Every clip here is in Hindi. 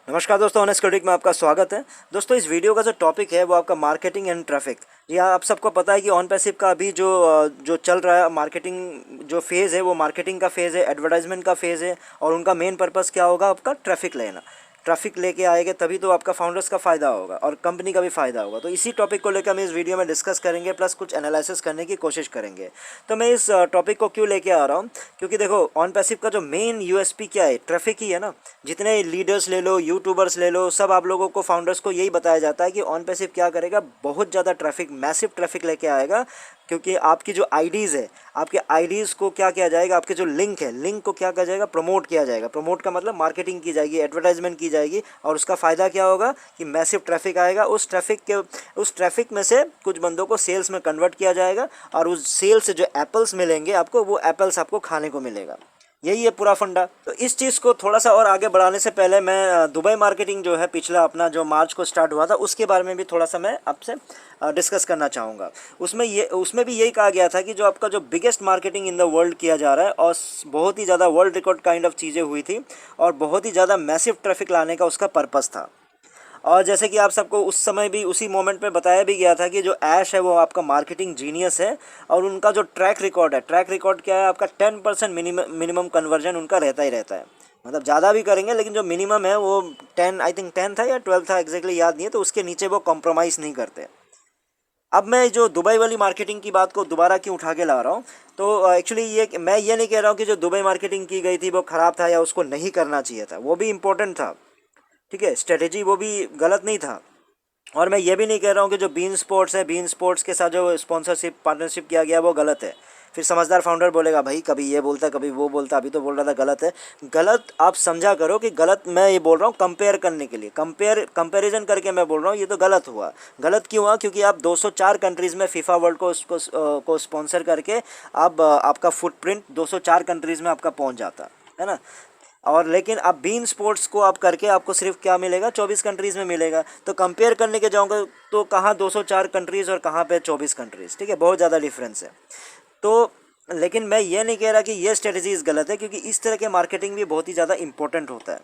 नमस्कार दोस्तों, ऑनेस्ट क्रिटिक में आपका स्वागत है। दोस्तों, इस वीडियो का जो टॉपिक है वो आपका मार्केटिंग एंड ट्रैफिक। जी हाँ, आप सबको पता है कि ऑन पैसिव का अभी जो चल रहा है मार्केटिंग जो फेज़ है वो मार्केटिंग का फेज़ है, एडवर्टाइजमेंट का फेज़ है। और उनका मेन पर्पस क्या होगा? आपका ट्रैफिक लेना। ट्रैफिक लेके आएंगे तभी तो आपका फाउंडर्स का फ़ायदा होगा और कंपनी का भी फ़ायदा होगा। तो इसी टॉपिक को लेकर हम इस वीडियो में डिस्कस करेंगे, प्लस कुछ एनालिसिस करने की कोशिश करेंगे। तो मैं इस टॉपिक को क्यों लेके आ रहा हूँ? क्योंकि देखो, ऑन पैसिव का जो मेन यूएसपी क्या है? ट्रैफिक ही है ना। जितने लीडर्स ले लो, यूट्यूबर्स ले लो, सब आप लोगों को, फाउंडर्स को यही बताया जाता है कि ऑन पैसिव क्या करेगा, बहुत ज़्यादा ट्रैफिक, मैसिव ट्रैफिक लेके आएगा। क्योंकि आपकी जो आईडीज़ है, आपके आईडीज़ को क्या किया जाएगा, आपके जो लिंक है, लिंक को क्या किया जाएगा? प्रमोट किया जाएगा। प्रमोट का मतलब मार्केटिंग की जाएगी, एडवर्टाइजमेंट की जाएगी। और उसका फ़ायदा क्या होगा कि मैसिव ट्रैफिक आएगा। उस ट्रैफिक में से कुछ बंदों को सेल्स में कन्वर्ट किया जाएगा और उस सेल्स से जो एप्पल्स मिलेंगे आपको, वो एप्पल्स आपको खाने को मिलेगा। यही है पूरा फंडा। तो इस चीज़ को थोड़ा सा और आगे बढ़ाने से पहले मैं दुबई मार्केटिंग जो है, पिछला अपना जो मार्च को स्टार्ट हुआ था, उसके बारे में भी थोड़ा सा मैं आपसे डिस्कस करना चाहूँगा। उसमें भी यही कहा गया था कि जो आपका जो biggest marketing in the world किया जा रहा है और बहुत ही ज़्यादा वर्ल्ड रिकॉर्ड काइंड ऑफ चीज़ें हुई थी और बहुत ही ज़्यादा मैसिव ट्रैफिक लाने का उसका पर्पज़ था। और जैसे कि आप सबको उस समय भी उसी मोमेंट पे बताया भी गया था कि जो ऐश है वो आपका मार्केटिंग जीनियस है और उनका जो ट्रैक रिकॉर्ड है, ट्रैक रिकॉर्ड क्या है आपका? 10% मिनिमम कन्वर्जन उनका रहता ही रहता है। मतलब ज़्यादा भी करेंगे लेकिन जो मिनिमम है वो 10, आई थिंक 10 था या 12 था, एग्जैक्टली याद नहीं है। तो उसके नीचे वो कॉम्प्रोमाइज़ नहीं करते। अब मैं जो दुबई वाली मार्केटिंग की बात को दोबारा क्यों उठा के ला रहा हूँ, तो एक्चुअली मैं ये नहीं कह रहा हूँ कि जो दुबई मार्केटिंग की गई थी वो ख़राब था या उसको नहीं करना चाहिए था, वो भी इम्पोर्टेंट था। ठीक है, स्ट्रेटेजी वो भी गलत नहीं था। और मैं ये भी नहीं कह रहा हूँ कि जो बीन स्पोर्ट्स है, बीन स्पोर्ट्स के साथ जो स्पॉन्सरशिप पार्टनरशिप किया गया वो गलत है। फिर समझदार फाउंडर बोलेगा भाई कभी ये बोलता कभी वो बोलता, अभी तो बोल रहा था गलत है। गलत आप समझा करो कि गलत, मैं ये बोल रहा हूँ कंपेयर करने के लिए, कंपेरिजन करके मैं बोल रहा हूँ ये तो गलत हुआ। गलत क्यों हुआ? क्योंकि आप 204 कंट्रीज़ में फीफा वर्ल्ड को स्पॉन्सर करके आप आपका फुटप्रिंट 204 कंट्रीज़ में आपका पहुँच जाता है ना। और लेकिन आप बीन स्पोर्ट्स को आप करके आपको सिर्फ क्या मिलेगा? 24 कंट्रीज़ में मिलेगा। तो कंपेयर करने के जाऊँगा तो कहाँ 204 कंट्रीज़ और कहाँ पे 24 कंट्रीज़। ठीक है, बहुत ज़्यादा डिफरेंस है। तो लेकिन मैं ये नहीं कह रहा कि ये स्ट्रेटजीज गलत है, क्योंकि इस तरह के मार्केटिंग भी बहुत ही ज़्यादा इंपॉर्टेंट होता है।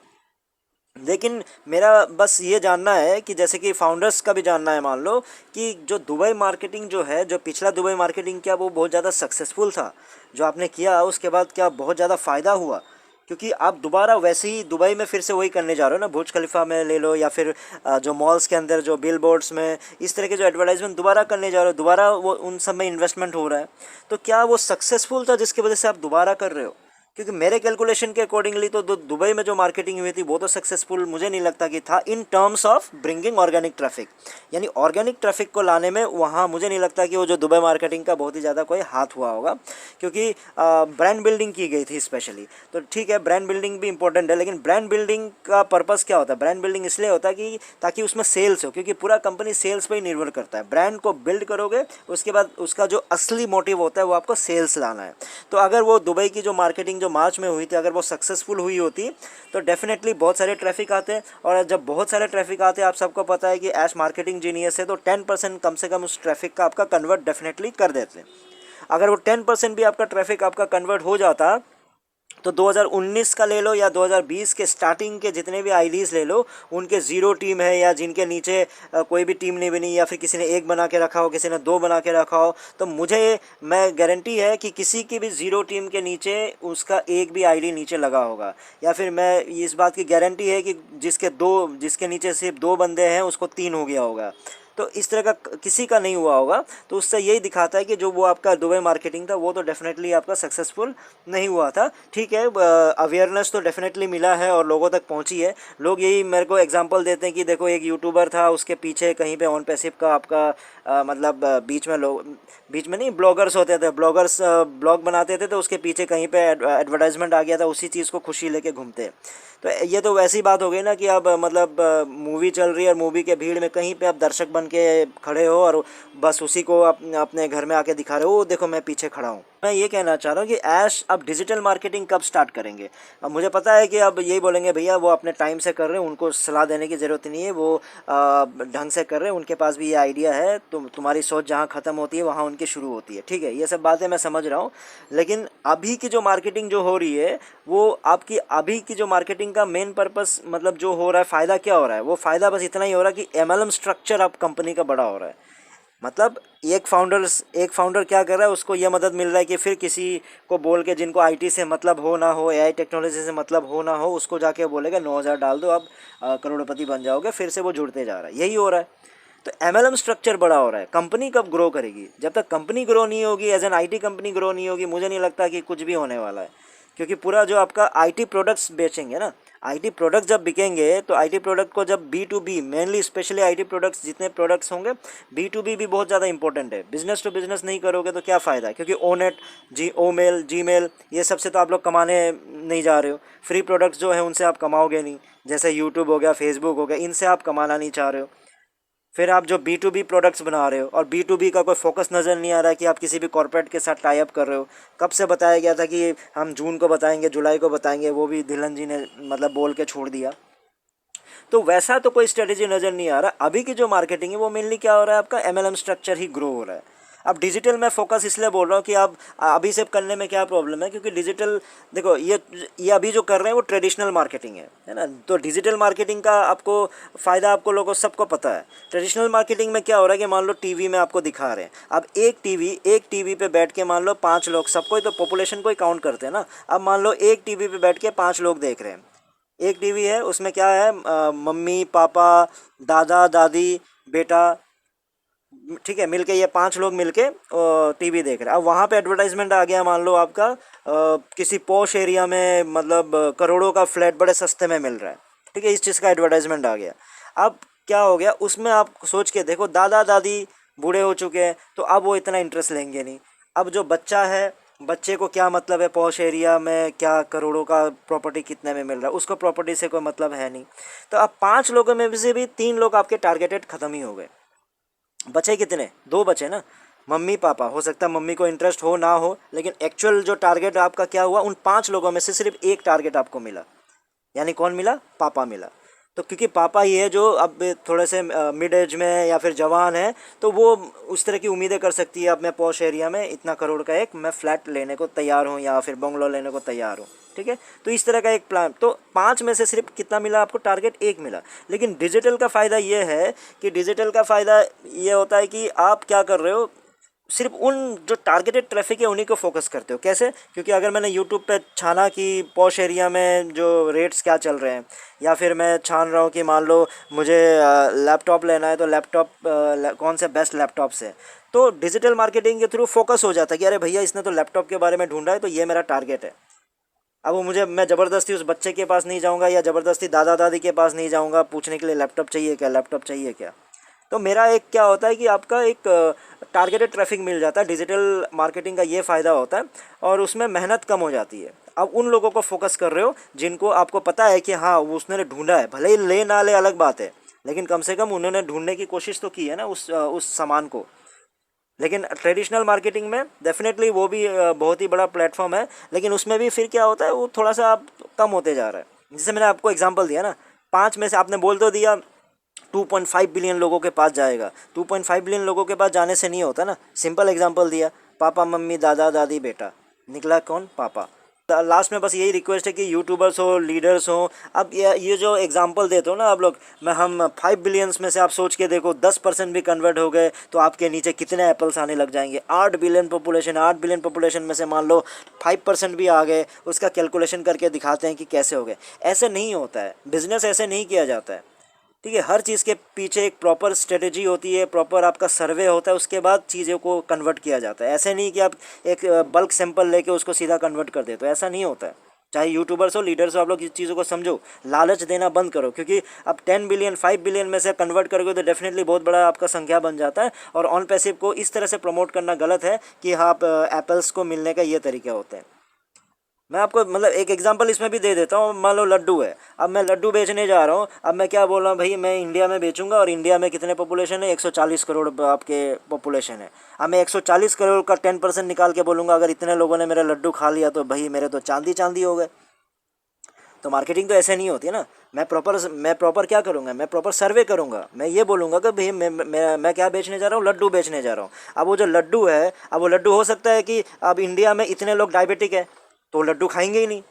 लेकिन मेरा बस ये जानना है कि जैसे कि फाउंडर्स का भी जानना है, मान लो कि जो दुबई मार्केटिंग जो है, जो पिछला दुबई मार्केटिंग क्या वो बहुत ज़्यादा सक्सेसफुल था? जो आपने किया उसके बाद क्या बहुत ज़्यादा फ़ायदा हुआ? क्योंकि आप दोबारा वैसे ही दुबई में फिर से वही करने जा रहे हो ना। बुर्ज खलीफा में ले लो या फिर जो मॉल्स के अंदर जो बिल बोर्ड्स में इस तरह के जो एडवर्टाइजमेंट दोबारा करने जा रहे हो, दोबारा वो उन सब में इन्वेस्टमेंट हो रहा है। तो क्या वो सक्सेसफुल था जिसकी वजह से आप दोबारा कर रहे हो? क्योंकि मेरे कैलकुलेशन के अकॉर्डिंगली तो दुबई में जो मार्केटिंग हुई थी वो तो सक्सेसफुल मुझे नहीं लगता कि था, in terms of bringing organic traffic. यानी ऑर्गेनिक ट्रैफिक को लाने में वहाँ मुझे नहीं लगता कि वो जो दुबई मार्केटिंग का बहुत ही ज़्यादा कोई हाथ हुआ होगा। क्योंकि ब्रांड बिल्डिंग की गई थी स्पेशली। तो ठीक है, ब्रांड बिल्डिंग भी इंपॉर्टेंट है, लेकिन ब्रांड बिल्डिंग का पर्पज़ क्या होता है? ब्रांड बिल्डिंग इसलिए होता है कि ताकि उसमें सेल्स हो, क्योंकि पूरा कंपनी सेल्स पर ही निर्भर करता है। ब्रांड को बिल्ड करोगे, उसके बाद उसका जो असली मोटिव होता है वो आपको सेल्स लाना है। तो अगर वो दुबई की जो मार्केटिंग जो मार्च में हुई थी, अगर वो सक्सेसफुल हुई होती तो डेफिनेटली बहुत सारे ट्रैफिक आते। और जब बहुत सारे ट्रैफिक आते, आप सबको पता है कि ऐश मार्केटिंग जीनियस है, तो 10% कम से कम उस ट्रैफिक का आपका कन्वर्ट डेफिनेटली कर देते। अगर वो 10% भी आपका ट्रैफिक आपका कन्वर्ट हो जाता, तो 2019 का ले लो या 2020 के स्टार्टिंग के जितने भी आईडीज़ ले लो, उनके ज़ीरो टीम है या जिनके नीचे कोई भी टीम नहीं बनी, या फिर किसी ने एक बना के रखा हो, किसी ने दो बना के रखा हो, तो मैं गारंटी है कि किसी की भी ज़ीरो टीम के नीचे उसका एक भी आईडी नीचे लगा होगा। या फिर मैं इस बात की गारंटी है कि जिसके नीचे सिर्फ दो बंदे हैं उसको 3 हो गया होगा। तो इस तरह का किसी का नहीं हुआ होगा। तो उससे यही दिखाता है कि जो वो आपका दुबई मार्केटिंग था वो तो डेफिनेटली आपका सक्सेसफुल नहीं हुआ था। ठीक है, अवेयरनेस तो डेफिनेटली मिला है और लोगों तक पहुंची है। लोग यही मेरे को एग्जांपल देते हैं कि देखो एक यूट्यूबर था, उसके पीछे कहीं पे ऑन पैसिव का आपका मतलब बीच में नहीं, ब्लॉगर्स होते थे, ब्लॉगर्स ब्लॉग बनाते थे, तो उसके पीछे कहीं पे एडवर्टाइजमेंट आ गया था, उसी चीज़ को खुशी लेके घूमते। तो ये तो वैसी बात हो गई ना कि अब मतलब मूवी चल रही है और मूवी के भीड़ में कहीं पे आप दर्शक बन के खड़े हो और बस उसी को अपने घर में आके दिखा रहे हो, देखो मैं पीछे खड़ा हूँ। मैं ये कहना चाह रहा हूँ कि ऐश अब डिजिटल मार्केटिंग कब स्टार्ट करेंगे। अब मुझे पता है कि अब यही बोलेंगे भैया वो अपने टाइम से कर रहे हैं, उनको सलाह देने की ज़रूरत नहीं है, वो ढंग से कर रहे हैं, उनके पास भी ये आइडिया है, तुम्हारी सोच जहाँ ख़त्म होती है वहाँ उनकी शुरू होती है। ठीक है, ये सब बातें मैं समझ रहा हूँ, लेकिन अभी की जो मार्केटिंग जो हो रही है वो आपकी अभी की जो मार्केटिंग का मेन पर्पस मतलब जो हो रहा है, फ़ायदा क्या हो रहा है, वो फ़ायदा बस इतना ही हो रहा है कि MLM स्ट्रक्चर अब कंपनी का बड़ा हो रहा है। मतलब एक फाउंडर क्या कर रहा है, उसको यह मदद मिल रहा है कि फिर किसी को बोल के जिनको आईटी से मतलब हो ना हो, एआई टेक्नोलॉजी से मतलब हो ना हो, उसको जाके बोलेगा 9,000 डाल दो, अब करोड़पति बन जाओगे, फिर से वो जुड़ते जा रहा है, यही हो रहा है। तो MLM स्ट्रक्चर बड़ा हो रहा है। कंपनी कब ग्रो करेगी? जब तक कंपनी ग्रो नहीं होगी, as an IT company grow नहीं होगी, मुझे नहीं लगता कि कुछ भी होने वाला है। क्योंकि पूरा जो आपका आईटी प्रोडक्ट्स बेचेंगे ना, आईटी प्रोडक्ट जब बिकेंगे तो आईटी प्रोडक्ट को जब B2B mainly specially IT products जितने प्रोडक्ट्स होंगे B2B भी बहुत ज़्यादा इंपॉर्टेंट है। बिजनेस टू बिजनेस नहीं करोगे तो क्या फ़ायदा? क्योंकि ओनेट ओमेल जीमेल ये सब से तो आप लोग कमाने नहीं जा रहे हो। फ्री प्रोडक्ट्स जो है उनसे आप कमाओगे नहीं, जैसे यूट्यूब हो गया, फेसबुक हो गया, इनसे आप कमाना नहीं चाह रहे हो। फिर आप जो B2B प्रोडक्ट्स बना रहे हो और B2B का कोई फोकस नज़र नहीं आ रहा है कि आप किसी भी कॉर्पोरेट के साथ टाई अप कर रहे हो। कब से बताया गया था कि हम जून को बताएंगे, जुलाई को बताएंगे, वो भी धिलन जी ने मतलब बोल के छोड़ दिया। तो वैसा तो कोई स्ट्रेटेजी नज़र नहीं आ रहा। अभी की जो मार्केटिंग है वो मेनली क्या हो रहा है, आपका MLM स्ट्रक्चर ही ग्रो हो रहा है। अब डिजिटल में फोकस इसलिए बोल रहा हूँ कि आप अभी से करने में क्या प्रॉब्लम है, क्योंकि डिजिटल देखो ये अभी जो कर रहे हैं वो ट्रेडिशनल मार्केटिंग है ना। तो डिजिटल मार्केटिंग का आपको फ़ायदा आपको लोगों सबको पता है। ट्रेडिशनल मार्केटिंग में क्या हो रहा है कि मान लो टीवी में आपको दिखा रहे हैं, अब एक टीवी पे बैठ के मान लो 5 लोग, सबको ही तो पॉपुलेशन को ही काउंट करते हैं ना। अब मान लो एक टीवी पे बैठ के 5 लोग देख रहे हैं, एक टीवी है उसमें क्या है, मम्मी पापा दादा दादी बेटा, ठीक है, मिलके ये 5 लोग मिलके टीवी देख रहे हैं। अब वहाँ पे एडवर्टाइजमेंट आ गया, मान लो आपका किसी पॉश एरिया में मतलब करोड़ों का फ्लैट बड़े सस्ते में मिल रहा है, ठीक है, इस चीज़ का एडवर्टाइजमेंट आ गया। अब क्या हो गया उसमें, आप सोच के देखो, दादा दादी बूढ़े हो चुके हैं तो अब वो इतना इंटरेस्ट लेंगे नहीं। अब जो बच्चा है, बच्चे को क्या मतलब है पॉश एरिया में क्या करोड़ों का प्रॉपर्टी कितने में मिल रहा है, उसको प्रॉपर्टी से कोई मतलब है नहीं। तो अब 5 लोगों में से भी 3 लोग आपके टारगेटेड ख़त्म ही हो गए। बचे कितने? 2 बचे ना, मम्मी पापा। हो सकता है मम्मी को इंटरेस्ट हो ना हो, लेकिन एक्चुअल जो टारगेट आपका क्या हुआ, उन 5 लोगों में से सिर्फ एक टारगेट आपको मिला। यानी कौन मिला? पापा मिला। तो क्योंकि पापा ही है जो अब थोड़े से मिड एज में या फिर जवान है, तो वो उस तरह की उम्मीदें कर सकती है, अब मैं पॉश एरिया में इतना करोड़ का एक मैं फ्लैट लेने को तैयार हूँ या फिर बंगलो लेने को तैयार हूँ, ठीक है। तो इस तरह का एक प्लान, तो 5 में से सिर्फ कितना मिला आपको? टारगेट एक मिला। लेकिन डिजिटल का फ़ायदा ये है कि डिजिटल का फ़ायदा ये होता है कि आप क्या कर रहे हो, सिर्फ उन जो टारगेटेड ट्रैफिक है उन्हीं को फोकस करते हो। कैसे? क्योंकि अगर मैंने यूट्यूब पे छाना कि पॉश एरिया में जो रेट्स क्या चल रहे हैं, या फिर मैं छान रहा हूँ कि मान लो मुझे लैपटॉप लेना है, तो लैपटॉप कौन से बेस्ट लैपटॉप से, तो डिजिटल मार्केटिंग के थ्रू फोकस हो जाता है कि अरे भैया इसने तो लैपटॉप के बारे में ढूंढा है, तो ये मेरा टारगेट है। अब वो मैं ज़बरदस्ती उस बच्चे के पास नहीं जाऊँगा या ज़बरदस्ती दादा दादी के पास नहीं जाऊँगा पूछने के लिए लैपटॉप चाहिए क्या, लैपटॉप चाहिए क्या। तो मेरा एक क्या होता है कि आपका एक टारगेटेड ट्रैफिक मिल जाता है। डिजिटल मार्केटिंग का ये फ़ायदा होता है, और उसमें मेहनत कम हो जाती है। अब उन लोगों को फोकस कर रहे हो जिनको आपको पता है कि हाँ वो उसने ढूंढा है, भले ही ले ना ले अलग बात है, लेकिन कम से कम उन्होंने ढूंढने की कोशिश तो की है ना उस सामान को। लेकिन ट्रेडिशनल मार्केटिंग में डेफिनेटली वो भी बहुत ही बड़ा प्लेटफॉर्म है, लेकिन उसमें भी फिर क्या होता है, वो थोड़ा सा आप कम होते जा रहा है। जैसे मैंने आपको एग्जांपल दिया ना, 5 में से आपने बोल तो दिया 2.5 बिलियन लोगों के पास जाएगा, 2.5 बिलियन लोगों के पास जाने से नहीं होता ना। सिंपल एग्जांपल दिया, पापा मम्मी दादा दादी बेटा, निकला कौन? पापा। लास्ट में बस यही रिक्वेस्ट है कि यूट्यूबर्स हो, लीडर्स हो, अब ये जो एग्जांपल देते हो ना आप लोग, मैं हम 5 बिलियंस में से आप सोच के देखो 10% भी कन्वर्ट हो गए तो आपके नीचे कितने एप्पल्स आने लग जाएंगे। 8 बिलियन पॉपुलेशन, 8 बिलियन पॉपुलेशन में से मान लो 5% भी आ गए, उसका कैलकुलेशन करके दिखाते हैं कि कैसे हो गए। ऐसे नहीं होता है, बिजनेस ऐसे नहीं किया जाता है, ठीक है। हर चीज़ के पीछे एक प्रॉपर स्ट्रेटेजी होती है, प्रॉपर आपका सर्वे होता है, उसके बाद चीज़ों को कन्वर्ट किया जाता है। ऐसे नहीं कि आप एक बल्क सैंपल लेके उसको सीधा कन्वर्ट कर देते हो, ऐसा नहीं होता है। चाहे यूट्यूबर्स हो, लीडर्स हो, आप लोग इस चीज़ों को समझो, लालच देना बंद करो। क्योंकि अब 10 बिलियन 5 बिलियन में से कन्वर्ट करोगे तो डेफिनेटली बहुत बड़ा आपका संख्या बन जाता है। और ऑन पैसिव को इस तरह से प्रमोट करना गलत है कि हाँ एप्पल्स को मिलने का ये तरीका होता है। मैं आपको मतलब एक एग्जांपल इसमें भी दे देता हूँ। मान लो लड्डू है, अब मैं लड्डू बेचने जा रहा हूँ, अब मैं क्या बोल रहा हूँ भाई, मैं इंडिया में बेचूंगा और इंडिया में कितने पॉपुलेशन है, 140 करोड़ आपके पॉपुलेशन है। अब मैं 140 करोड़ का 10% निकाल के बोलूँगा अगर इतने लोगों ने मेरा लड्डू खा लिया तो भाई मेरे तो चांदी चांदी हो गए। तो मार्केटिंग तो ऐसे नहीं होती है ना। मैं प्रॉपर क्या करूँगा, मैं प्रॉपर सर्वे करूँगा। मैं ये बोलूँगा कि भाई मैं क्या बेचने जा रहा हूँ, लड्डू बेचने जा रहा हूँ। अब वो जो लड्डू है, अब वो लड्डू हो सकता है कि अब इंडिया में इतने लोग डायबिटिक है तो लड्डू खाएंगे ही नहीं,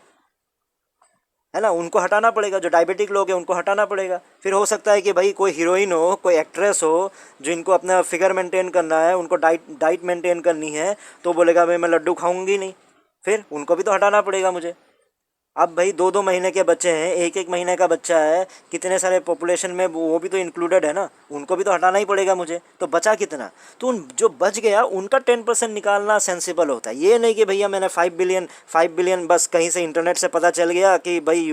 है ना, उनको हटाना पड़ेगा। जो डायबिटिक लोग हैं उनको हटाना पड़ेगा। फिर हो सकता है कि भाई कोई हीरोइन हो, कोई एक्ट्रेस हो, जो इनको अपना फिगर मेंटेन करना है, उनको डाइट मेंटेन करनी है, तो बोलेगा भाई मैं लड्डू खाऊंगी नहीं, फिर उनको भी तो हटाना पड़ेगा मुझे। अब भाई 2-2 महीने के बच्चे हैं, 1-1 महीने का बच्चा है, कितने सारे पॉपुलेशन में वो भी तो इंक्लूडेड है ना, उनको भी तो हटाना ही पड़ेगा मुझे। तो बचा कितना, तो उन जो बच गया उनका 10% निकालना सेंसिबल होता है। ये नहीं कि भैया मैंने 5 बिलियन बस कहीं से इंटरनेट से पता चल गया कि भाई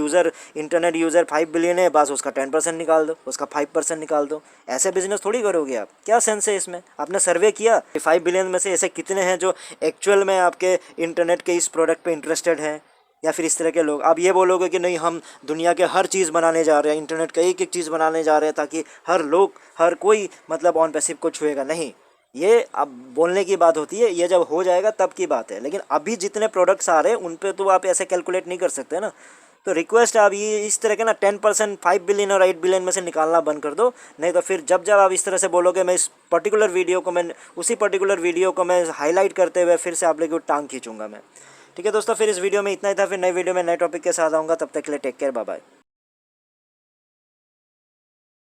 इंटरनेट यूज़र 5 बिलियन है, बस उसका 10% निकाल दो, उसका 5% निकाल दो। ऐसे बिजनेस थोड़ी करोगे आप। क्या सेंस है इसमें? आपने सर्वे किया 5 बिलियन में से ऐसे कितने हैं जो एक्चुअल में आपके इंटरनेट के इस प्रोडक्ट पे इंटरेस्टेड हैं, या फिर इस तरह के लोग। आप ये बोलोगे कि नहीं हम दुनिया के हर चीज़ बनाने जा रहे हैं, इंटरनेट का एक एक चीज़ बनाने जा रहे हैं ताकि हर कोई मतलब ऑन पैसिव को छुएगा, नहीं। ये अब बोलने की बात होती है, ये जब हो जाएगा तब की बात है। लेकिन अभी जितने प्रोडक्ट्स आ रहे हैं उन पे तो आप ऐसे कैलकुलेट नहीं कर सकते ना। तो रिक्वेस्ट है आप ये इस तरह के ना 10% 5 बिलियन और 8 बिलियन में से निकालना बंद कर दो। नहीं तो फिर जब जब आप इस तरह से बोलोगे, मैं इस पर्टिकुलर वीडियो को मैं हाईलाइट करते हुए फिर से आप लोगों की टांग खींचूंगा मैं। ठीक है दोस्तों, फिर इस वीडियो में इतना ही था। फिर नई वीडियो में नए टॉपिक के साथ आऊँगा। तब तक के लिए टेक केयर, बाय बाय।